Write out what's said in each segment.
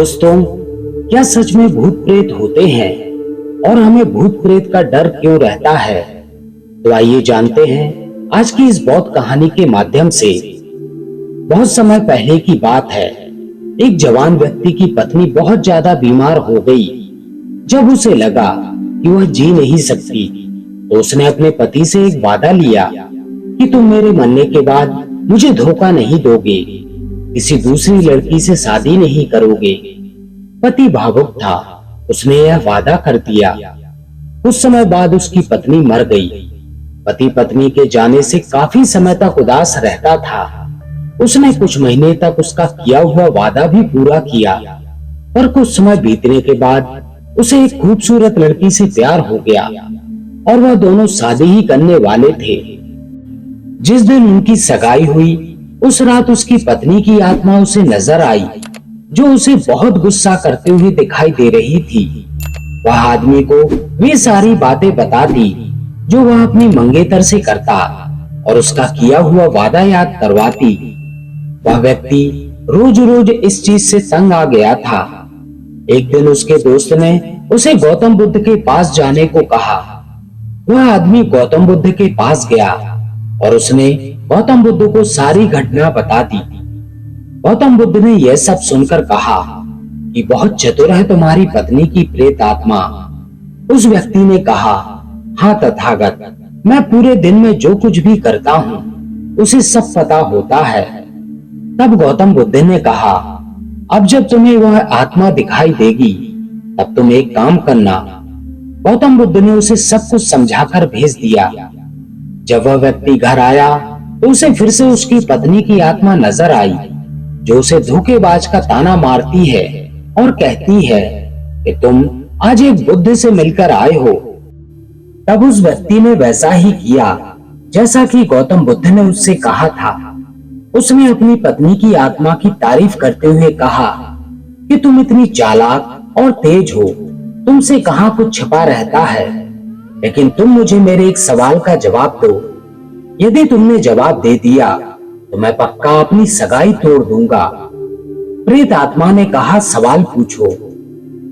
दोस्तों, क्या सच में भूत प्रेत होते हैं और हमें भूत प्रेत का डर क्यों रहता है? तो आइए जानते हैं आज की इस बहुत कहानी के माध्यम से। बहुत समय पहले की बात है। एक जवान व्यक्ति की पत्नी बहुत ज्यादा बीमार हो गई। जब उसे लगा कि वह जी नहीं सकती, तो उसने अपने पति से एक वादा लिया कि तुम मेरे मरने के बाद मुझे धोखा नहीं दोगे, किसी दूसरी लड़की से शादी नहीं करोगे। पति भावुक था, उसने यह वादा कर दिया। कुछ समय बाद उसकी पत्नी मर गई। पति पत्नी के जाने से काफी समय तक उदास रहता था। उसने कुछ महीने तक उसका किया हुआ वादा भी पूरा किया, पर कुछ समय बीतने के बाद उसे एक खूबसूरत लड़की से प्यार हो गया और वह दोनों शादी ही करने वाले थे। जिस दिन उनकी सगाई हुई, उस रात उसकी पत्नी की आत्मा उसे नजर आई, जो उसे बहुत गुस्सा करते हुए दिखाई दे रही थी। वह आदमी को वे सारी बातें बता दी जो वह अपनी मंगेतर से करता और उसका किया हुआ वादा याद करवाती। वह व्यक्ति रोज रोज इस चीज से तंग आ गया था। एक दिन उसके दोस्त ने उसे गौतम बुद्ध के पास जाने को कहा। वह आदमी गौतम बुद्ध के पास गया और उसने गौतम बुद्ध को सारी घटना बता दी। गौतम बुद्ध ने यह सब सुनकर कहा कि बहुत चतुर है तुम्हारी पत्नी की प्रेत आत्मा। उस व्यक्ति ने कहा, हाँ तथागत, मैं पूरे दिन में जो कुछ भी करता हूँ उसे सब पता होता है। तब गौतम बुद्ध ने कहा, अब जब तुम्हें वह आत्मा दिखाई देगी तब तुम एक काम करना। गौतम बुद्ध ने उसे सब कुछ समझाकर भेज दिया। जब वह व्यक्ति घर आया तो उसे फिर से उसकी पत्नी की आत्मा नजर आई, जो उसे धोखेबाज का ताना मारती है और कहती है कि तुम आज एक बुद्ध से मिलकर आए हो। तब उस व्यक्ति ने वैसा ही किया जैसा कि गौतम बुद्ध ने उससे कहा था। उसने अपनी पत्नी की आत्मा की तारीफ करते हुए कहा कि तुम इतनी चालाक और तेज हो, तुमसे कहां कुछ छिपा रहता है, लेकिन तुम मुझे मेरे एक सवाल का जवाब दो। यदि तुमने जवाब दे दिया तो मैं पक्का अपनी सगाई तोड़ दूंगा। प्रेत आत्मा ने कहा, सवाल पूछो।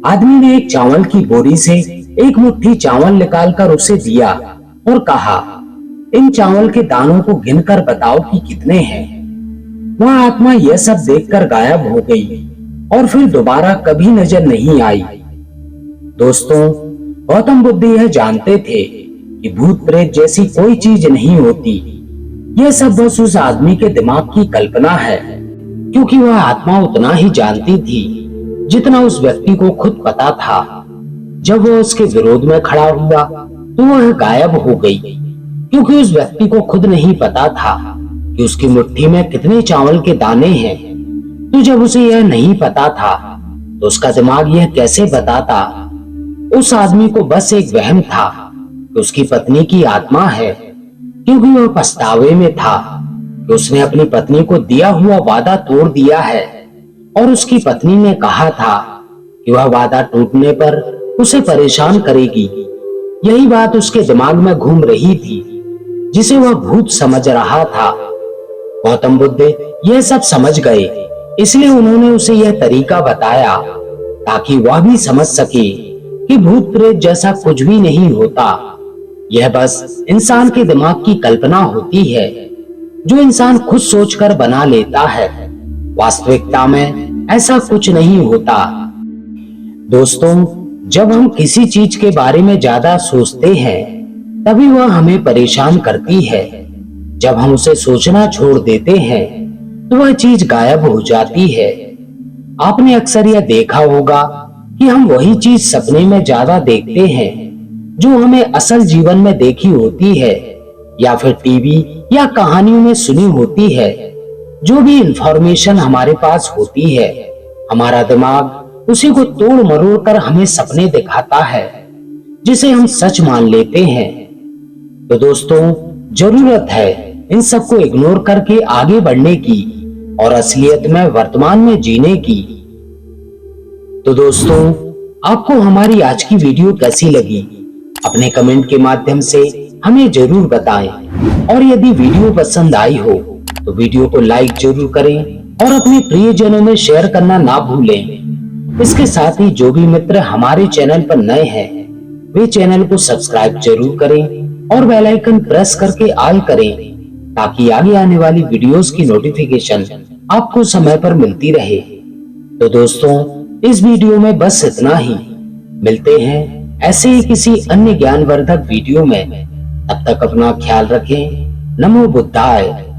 आदमी ने एक चावल की बोरी से एक मुट्ठी चावल निकालकर उसे दिया और कहा, इन चावल के दानों को गिनकर बताओ कि कितने हैं। वह आत्मा यह सब देखकर गायब हो गई और फिर दोबारा कभी नजर नहीं आई। दोस्तों, गौतम बुद्ध यह जानते थे कि भूत प्रेत जैसी कोई चीज नहीं होती। यह सब बस उस आदमी के दिमाग की कल्पना है, क्योंकि वह आत्मा उतना ही जानती थी जितना उस व्यक्ति को खुद पता था। जब वह उसके विरोध में खड़ा हुआ तो वह गायब हो गई, क्योंकि उस व्यक्ति को खुद नहीं पता था कि उसकी मुट्ठी में कितने चावल के दाने हैं। तो जब उसे यह नहीं पता था तो उसका दिमाग यह कैसे बताता? उस आदमी को बस एक वहम था कि उसकी पत्नी की आत्मा है, क्योंकि वह पछतावे में था कि उसने अपनी पत्नी को दिया हुआ वादा तोड़ दिया है और उसकी पत्नी ने कहा था कि वह वादा टूटने पर उसे परेशान करेगी। यही बात उसके दिमाग में घूम रही थी, जिसे वह भूत समझ रहा था। गौतम बुद्ध यह सब समझ गए, इसलिए उन्होंने उसे यह तरीका बताया ताकि वह भी समझ सके कि भूत प्रेत जैसा कुछ भी नहीं होता। यह बस इंसान के दिमाग की कल्पना होती है, जो इंसान खुद सोचकर बना लेता है। वास्तविकता में ऐसा कुछ नहीं होता। दोस्तों, जब हम किसी चीज के बारे में ज्यादा सोचते हैं तभी वह हमें परेशान करती है। जब हम उसे सोचना छोड़ देते हैं तो वह चीज गायब हो जाती है। आपने अक्सर यह देखा होगा कि हम वही चीज सपने में ज्यादा देखते हैं जो हमें असल जीवन में देखी होती है, या फिर टीवी या कहानियों में सुनी होती है। जो भी इंफॉर्मेशन हमारे पास होती है, हमारा दिमाग उसी को तोड़ मरोड़ कर हमें सपने दिखाता है, जिसे हम सच मान लेते हैं। तो दोस्तों, जरूरत है इन सबको इग्नोर करके आगे बढ़ने की और असलियत में वर्तमान में जीने की। तो दोस्तों, आपको हमारी आज की वीडियो कैसी लगी? अपने कमेंट के माध्यम से हमें जरूर बताएं और यदि वीडियो पसंद आई हो तो वीडियो को लाइक जरूर करें और अपने प्रियजनों में शेयर करना ना भूलें। इसके साथ ही जो भी मित्र हमारे चैनल पर नए हैं वे चैनल को सब्सक्राइब जरूर करें और बेल आइकन प्रेस करके ऑल करें ताकि आगे आने वाली वीडियोस की नोटिफिकेशन आपको समय पर मिलती रहे। तो दोस्तों, इस वीडियो में बस इतना ही। मिलते हैं ऐसे ही किसी अन्य ज्ञानवर्धक वीडियो में। तब तक अपना ख्याल रखें। नमो बुद्धाय।